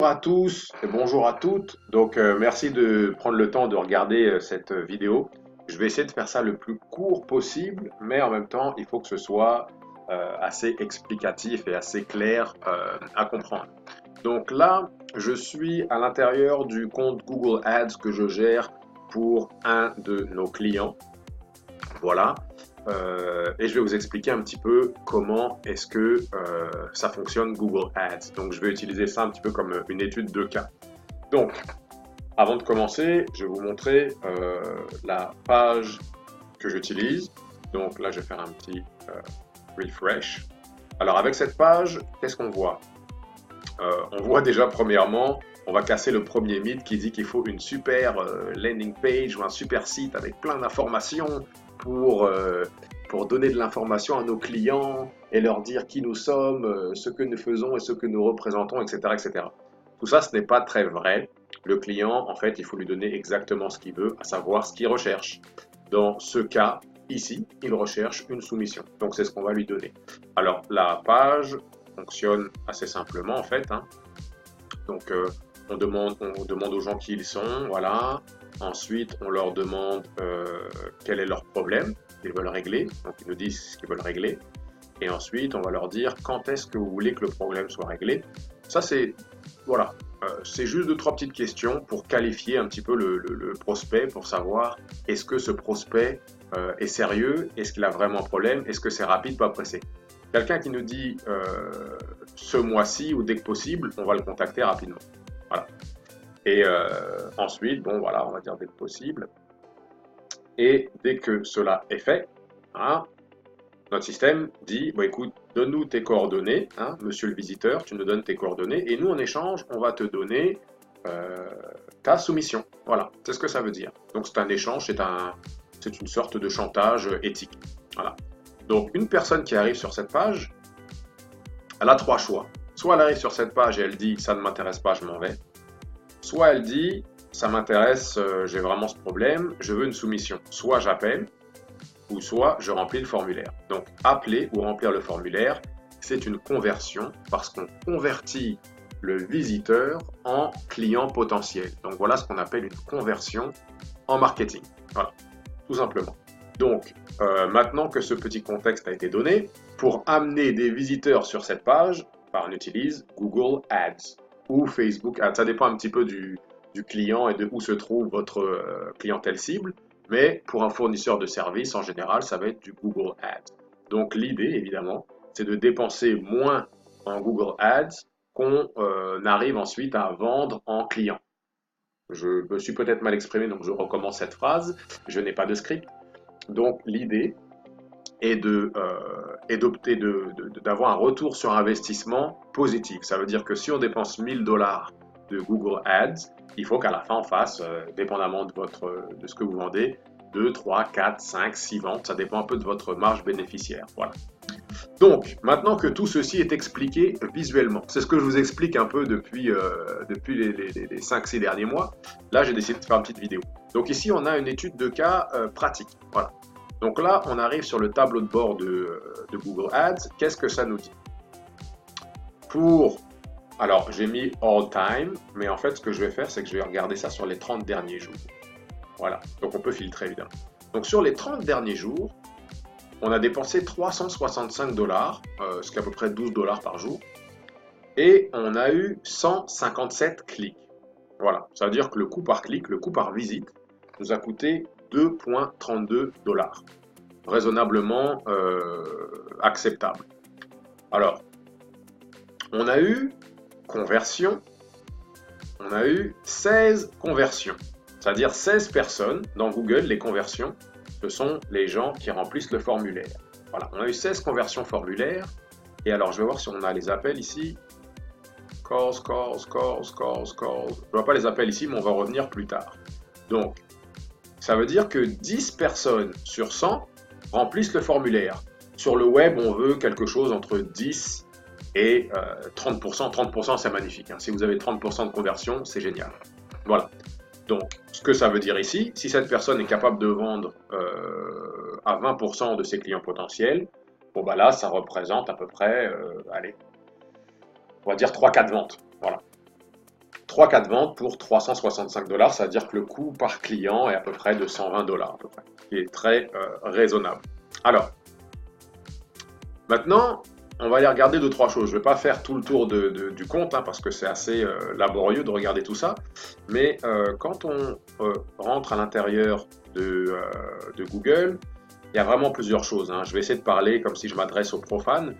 Bonjour à tous et bonjour à toutes. Merci de prendre le temps de regarder cette vidéo. Je vais essayer de faire ça le plus court possible, mais en même temps, il faut que ce soit assez explicatif et assez clair à comprendre. Donc là, je suis à l'intérieur du compte Google Ads que je gère pour un de nos clients. Voilà. Et je vais vous expliquer un petit peu comment est-ce que ça fonctionne Google Ads. Donc je vais utiliser ça un petit peu comme une étude de cas. Donc, avant de commencer, je vais vous montrer la page que j'utilise. Donc là, je vais faire un petit refresh. Alors avec cette page, qu'est-ce qu'on voit? On voit déjà premièrement, on va casser le premier mythe qui dit qu'il faut une super landing page ou un super site avec plein d'informations pour, euh, pour donner de l'information à nos clients et leur dire qui nous sommes, ce que nous faisons et ce que nous représentons, etc., etc. Tout ça, ce n'est pas très vrai. Le client, en fait, il faut lui donner exactement ce qu'il veut, à savoir ce qu'il recherche. Dans ce cas, ici, il recherche une soumission. Donc, c'est ce qu'on va lui donner. Alors, la page fonctionne assez simplement, en fait, hein. Donc, on demande aux gens qui ils sont, voilà. Ensuite, on leur demande quel est leur problème qu'ils veulent régler. Donc, ils nous disent ce qu'ils veulent régler. Et ensuite, on va leur dire quand est-ce que vous voulez que le problème soit réglé. Ça, c'est voilà, c'est juste deux, trois petites questions pour qualifier un petit peu le prospect, pour savoir est-ce que ce prospect est sérieux, est-ce qu'il a vraiment un problème, est-ce que c'est rapide, pas pressé. Quelqu'un qui nous dit ce mois-ci ou dès que possible, on va le contacter rapidement. Voilà. Et ensuite, bon voilà, on va dire dès que possible. Et dès que cela est fait, hein, notre système dit, bon, écoute, donne-nous tes coordonnées, hein, monsieur le visiteur, tu nous donnes tes coordonnées, et nous, en échange, on va te donner euh, ta soumission. Voilà, c'est ce que ça veut dire. Donc c'est un échange, c'est une sorte de chantage éthique. Voilà. Donc une personne qui arrive sur cette page, elle a trois choix. Soit elle arrive sur cette page et elle dit, ça ne m'intéresse pas, je m'en vais. Soit elle dit, ça m'intéresse, j'ai vraiment ce problème, je veux une soumission. Soit j'appelle, ou soit je remplis le formulaire. Donc appeler ou remplir le formulaire, c'est une conversion parce qu'on convertit le visiteur en client potentiel. Donc voilà ce qu'on appelle une conversion en marketing. Voilà, tout simplement. Donc maintenant que ce petit contexte a été donné, pour amener des visiteurs sur cette page, on utilise Google Ads ou Facebook Ads. Ça dépend un petit peu du client et de où se trouve votre clientèle cible. Mais pour un fournisseur de services, en général, ça va être du Google Ads. Donc l'idée, évidemment, c'est de dépenser moins en Google Ads qu'on arrive ensuite à vendre en client. Je me suis peut-être mal exprimé, donc je recommence cette phrase. Je n'ai pas de script. Donc l'idée est d'opter d'avoir un retour sur investissement positif. Ça veut dire que si on dépense 1000 $ de Google Ads, il faut qu'à la fin on fasse, dépendamment de ce que vous vendez, 2, 3, 4, 5, 6 ventes. Ça dépend un peu de votre marge bénéficiaire. Voilà. Donc, maintenant que tout ceci est expliqué visuellement, c'est ce que je vous explique un peu depuis les 5-6 derniers mois. Là, j'ai décidé de faire une petite vidéo. Donc ici, on a une étude de cas pratique. Voilà. Donc là, on arrive sur le tableau de bord de Google Ads. Qu'est-ce que ça nous dit? Alors, j'ai mis all time, mais en fait, ce que je vais faire, c'est que je vais regarder ça sur les 30 derniers jours. Voilà. Donc, on peut filtrer, évidemment. Donc, sur les 30 derniers jours, on a dépensé 365 $, ce qui est à peu près 12 $ par jour, et on a eu 157 clics. Voilà, ça veut dire que le coût par clic, le coût par visite, nous a coûté 2,32 $. Raisonnablement acceptable. Alors, on a eu conversion, on a eu 16 conversions, c'est-à-dire 16 personnes dans Google, les conversions, ce sont les gens qui remplissent le formulaire. Voilà, on a eu 16 conversions formulaires. Et alors, je vais voir si on a les appels ici. Calls. Je ne vois pas les appels ici, mais on va revenir plus tard. Donc, ça veut dire que 10 personnes sur 100 remplissent le formulaire. Sur le web, on veut quelque chose entre 10 et 30%. 30%, c'est magnifique, hein. Si vous avez 30% de conversion, c'est génial. Voilà. Donc, ce que ça veut dire ici, si cette personne est capable de vendre à 20% de ses clients potentiels, bon bah là, ça représente à peu près, allez, on va dire 3-4 ventes. Voilà. 3-4 ventes pour 365 $, c'est-à-dire que le coût par client est à peu près de 120 $ à peu près, qui est très raisonnable. Alors, maintenant, on va aller regarder 2-3 choses. Je ne vais pas faire tout le tour du compte, hein, parce que c'est assez laborieux de regarder tout ça, mais quand on rentre à l'intérieur de Google, il y a vraiment plusieurs choses, hein. Je vais essayer de parler comme si je m'adresse aux profanes.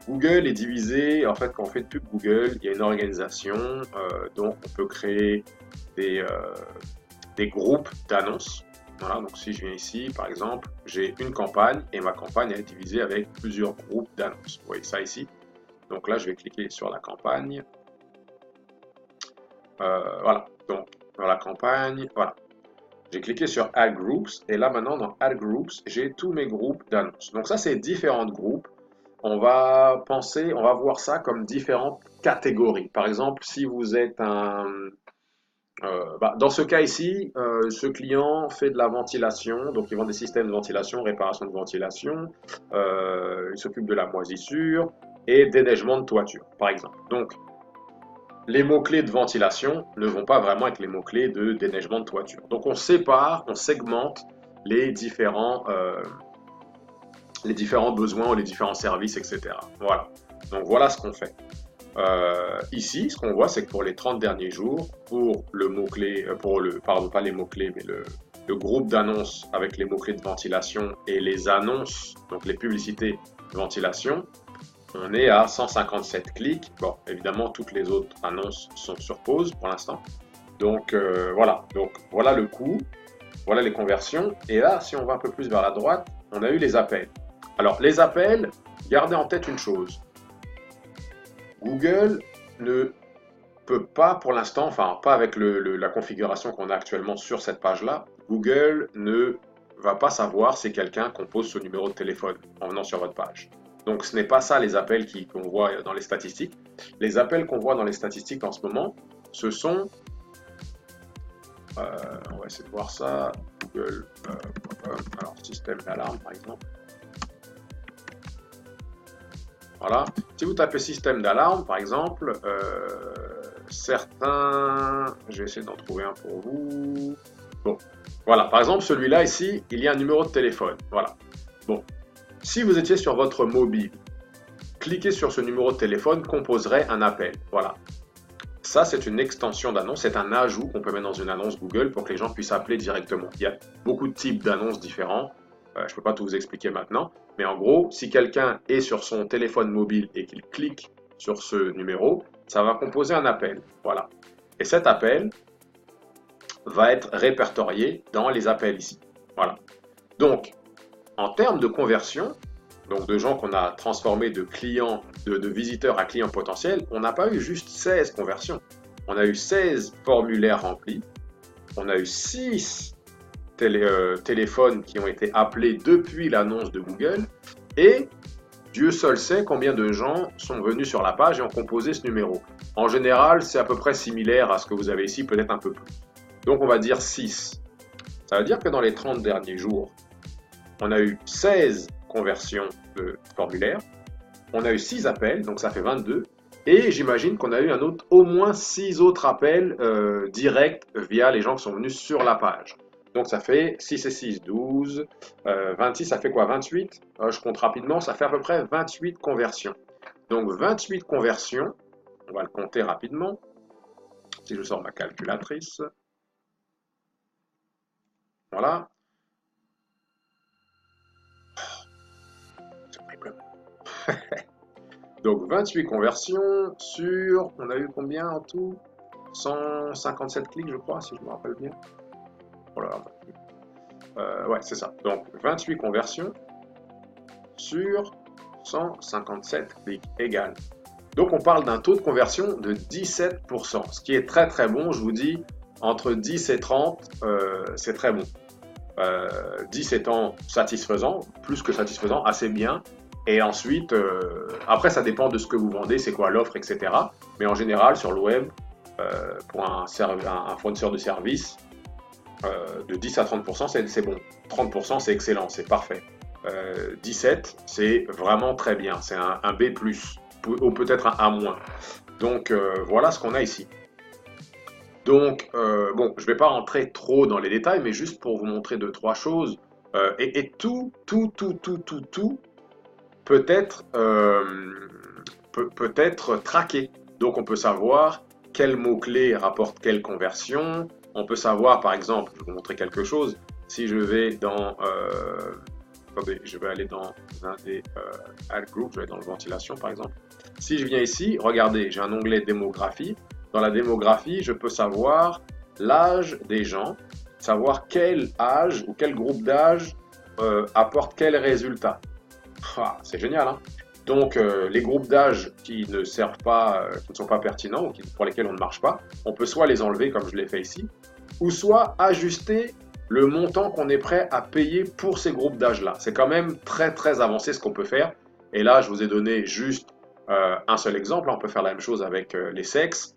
Google est divisé, en fait, quand on fait de pub Google, il y a une organisation, donc on peut créer des groupes d'annonces. Voilà, donc si je viens ici, par exemple, j'ai une campagne et ma campagne elle est divisée avec plusieurs groupes d'annonces. Vous voyez ça ici. Donc là, je vais cliquer sur la campagne. Voilà, donc dans la campagne, voilà. J'ai cliqué sur Add Groups et là maintenant dans Add Groups, j'ai tous mes groupes d'annonces. Donc ça, c'est différents groupes. On va voir ça comme différentes catégories. Par exemple, si vous êtes dans ce cas ici, ce client fait de la ventilation, donc il vend des systèmes de ventilation, réparation de ventilation, il s'occupe de la moisissure et déneigement de toiture, par exemple. Donc, les mots-clés de ventilation ne vont pas vraiment avec les mots-clés de déneigement de toiture. Donc, on sépare, on segmente les différents besoins ou les différents services, etc. Voilà. Donc, voilà ce qu'on fait. Ici, ce qu'on voit, c'est que pour les 30 derniers jours, pour le mot-clé, pardon, pas les mots-clés, mais le groupe d'annonces avec les mots-clés de ventilation et les annonces, donc les publicités de ventilation, on est à 157 clics. Bon, évidemment, toutes les autres annonces sont sur pause pour l'instant. Donc, voilà. Donc, voilà le coût, voilà les conversions. Et là, si on va un peu plus vers la droite, on a eu les appels. Alors, les appels, gardez en tête une chose. Google ne peut pas pour l'instant, enfin pas avec la configuration qu'on a actuellement sur cette page-là, Google ne va pas savoir si quelqu'un compose ce numéro de téléphone en venant sur votre page. Donc ce n'est pas ça les appels qu'on voit dans les statistiques. Les appels qu'on voit dans les statistiques en ce moment, ce sont, on va essayer de voir ça, Google, alors système d'alarme par exemple. Voilà. Si vous tapez système d'alarme, par exemple, certains... Je vais essayer d'en trouver un pour vous. Bon, voilà. Par exemple, celui-là ici, il y a un numéro de téléphone. Voilà. Bon, si vous étiez sur votre mobile, cliquez sur ce numéro de téléphone, composerait un appel. Voilà. Ça, c'est une extension d'annonce. C'est un ajout qu'on peut mettre dans une annonce Google pour que les gens puissent appeler directement. Il y a beaucoup de types d'annonces différents. Je ne peux pas tout vous expliquer maintenant, mais en gros, si quelqu'un est sur son téléphone mobile et qu'il clique sur ce numéro, ça va composer un appel. Voilà. Et cet appel va être répertorié dans les appels ici. Voilà. Donc, en termes de conversion, donc de gens qu'on a transformés de clients, de visiteurs à clients potentiels, on n'a pas eu juste 16 conversions. On a eu 16 formulaires remplis, on a eu 6 téléphones qui ont été appelés depuis l'annonce de Google et Dieu seul sait combien de gens sont venus sur la page et ont composé ce numéro. En général, c'est à peu près similaire à ce que vous avez ici, peut-être un peu plus. Donc on va dire 6. Ça veut dire que dans les 30 derniers jours, on a eu 16 conversions de formulaires, on a eu 6 appels, donc ça fait 22, et j'imagine qu'on a eu au moins 6 autres appels directs via les gens qui sont venus sur la page. Donc ça fait 6 et 6, 12, 26, ça fait quoi? 28? Je compte rapidement, ça fait à peu près 28 conversions. Donc 28 conversions, on va le compter rapidement, si je sors ma calculatrice. Voilà. C'est horrible. Donc 28 conversions sur, on a eu combien en tout? 157 clics je crois, si je me rappelle bien. Voilà. Ouais, c'est ça. Donc 28 conversions sur 157 clics égale. Donc on parle d'un taux de conversion de 17%, ce qui est très très bon. Je vous dis, entre 10 et 30, c'est très bon. 10 étant satisfaisant, plus que satisfaisant, assez bien. Et ensuite, après ça dépend de ce que vous vendez, c'est quoi l'offre, etc. Mais en général, sur le web, pour un fournisseur de services, de 10 à 30%, c'est bon. 30%, c'est excellent, c'est parfait. 17, c'est vraiment très bien. C'est un B+, ou peut-être un A-. Donc voilà ce qu'on a ici. Donc bon, je ne vais pas rentrer trop dans les détails, mais juste pour vous montrer deux, trois choses. Et tout peut être, peut être traqué. Donc on peut savoir quel mot-clé rapporte quelle conversion. On peut savoir, par exemple, je vais vous montrer quelque chose. Si je vais dans... attendez, je vais aller dans un des ad groups, je vais dans le ventilation par exemple. Si je viens ici, regardez, j'ai un onglet démographie. Dans la démographie, je peux savoir l'âge des gens, savoir quel âge ou quel groupe d'âge apporte quel résultat. Ah, c'est génial, hein? Donc, les groupes d'âge qui ne servent pas, qui ne sont pas pertinents ou pour lesquels on ne marche pas, on peut soit les enlever comme je l'ai fait ici, ou soit ajuster le montant qu'on est prêt à payer pour ces groupes d'âge-là. C'est quand même très très avancé ce qu'on peut faire. Et là, je vous ai donné juste un seul exemple. On peut faire la même chose avec les sexes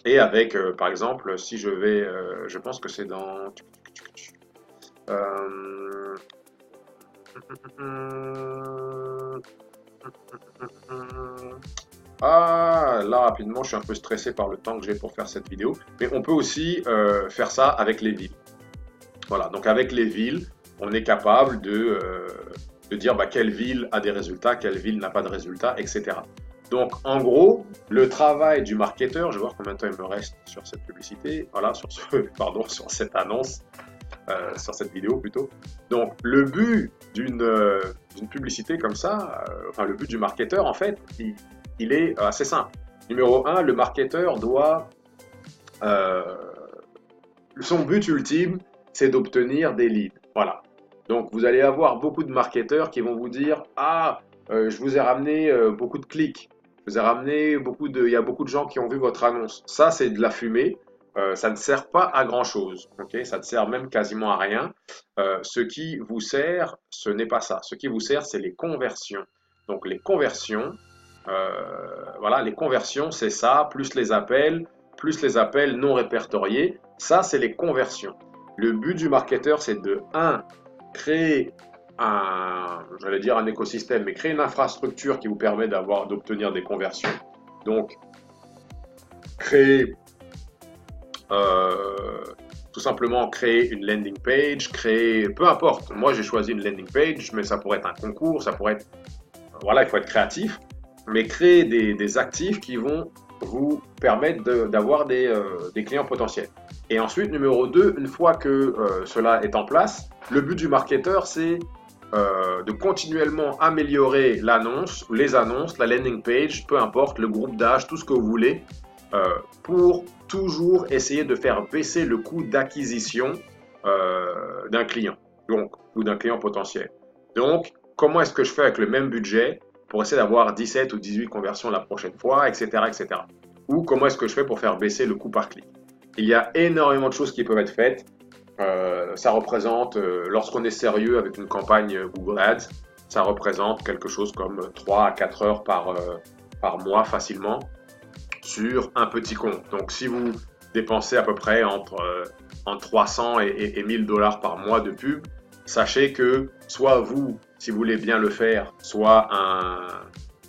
et avec, par exemple, si je vais, je pense que c'est dans... Euh, Ah, là rapidement, je suis un peu stressé par le temps que j'ai pour faire cette vidéo. Mais on peut aussi faire ça avec les villes. Voilà, donc avec les villes, on est capable de dire bah, quelle ville a des résultats, quelle ville n'a pas de résultats, etc. Donc en gros, le travail du marketeur, je vais voir combien de temps il me reste sur cette publicité, voilà, sur ce, pardon, sur cette annonce, sur cette vidéo plutôt. Donc le but d'une publicité comme ça, enfin le but du marketeur en fait, il est assez simple. Numéro un, le marketeur doit, euh, son but ultime, c'est d'obtenir des leads. Voilà. Donc vous allez avoir beaucoup de marketeurs qui vont vous dire, ah, je vous ai ramené beaucoup de clics, je vous ai ramené il y a beaucoup de gens qui ont vu votre annonce. Ça, c'est de la fumée. Ça ne sert pas à grand chose, ok? Ça ne sert même quasiment à rien. Ce qui vous sert, ce n'est pas ça. Ce qui vous sert, c'est les conversions. Donc les conversions, voilà, les conversions, c'est ça, plus les appels non répertoriés. Ça, c'est les conversions. Le but du marketeur, c'est de, un, créer j'allais dire un écosystème, mais créer une infrastructure qui vous permet d'obtenir des conversions. Donc, créer, euh, tout simplement créer une landing page, peu importe. Moi, j'ai choisi une landing page, mais ça pourrait être un concours, ça pourrait être, voilà, il faut être créatif, mais créer des actifs qui vont vous permettre d'avoir des clients potentiels. Et ensuite, numéro 2, une fois que cela est en place, le but du marketeur, c'est de continuellement améliorer l'annonce, les annonces, la landing page, peu importe, le groupe d'âge, tout ce que vous voulez, pour toujours essayer de faire baisser le coût d'acquisition d'un client, donc, ou d'un client potentiel. Donc, comment est-ce que je fais avec le même budget pour essayer d'avoir 17 ou 18 conversions la prochaine fois, etc., etc. Ou comment est-ce que je fais pour faire baisser le coût par clic. Il y a énormément de choses qui peuvent être faites. Ça représente, lorsqu'on est sérieux avec une campagne Google Ads, ça représente quelque chose comme 3 à 4 heures par mois facilement sur un petit compte. Donc si vous dépensez à peu près entre 300 et 1000 dollars par mois de pub, sachez que soit vous, si vous voulez bien le faire, soit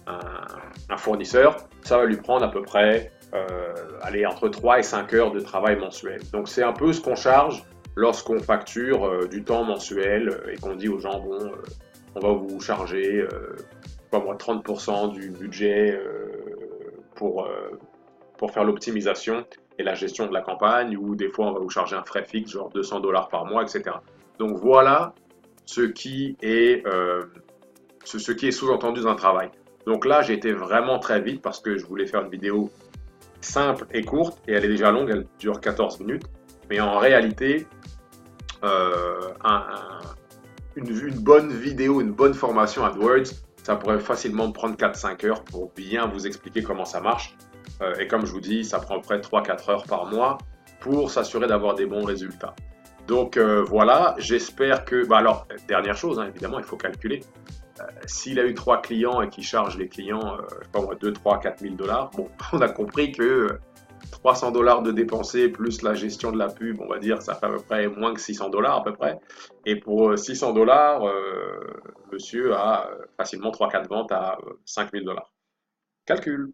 un fournisseur, ça va lui prendre à peu près allez, entre 3 et 5 heures de travail mensuel. Donc c'est un peu ce qu'on charge lorsqu'on facture du temps mensuel et qu'on dit aux gens, bon, on va vous charger pas moi, 30% du budget pour, pour faire l'optimisation et la gestion de la campagne, ou des fois on va vous charger un frais fixe, genre 200 dollars par mois, etc. Donc voilà ce qui est, ce qui est sous-entendu dans le travail. Donc là, j'ai été vraiment très vite parce que je voulais faire une vidéo simple et courte, et elle est déjà longue, elle dure 14 minutes. Mais en réalité, une bonne vidéo, une bonne formation AdWords, ça pourrait facilement me prendre 4-5 heures pour bien vous expliquer comment ça marche. Et comme je vous dis, ça prend près de 3-4 heures par mois pour s'assurer d'avoir des bons résultats. Donc voilà, j'espère que... Bah alors, dernière chose, hein, évidemment, il faut calculer. S'il a eu 3 clients et qu'il charge les clients, je sais pas moi, 2, 3, 4 000 dollars, bon, on a compris que 300 dollars de dépensés plus la gestion de la pub, on va dire, ça fait à peu près moins que 600 dollars à peu près. Et pour 600 dollars, monsieur a facilement 3-4 ventes à 5 000 dollars. Calcul.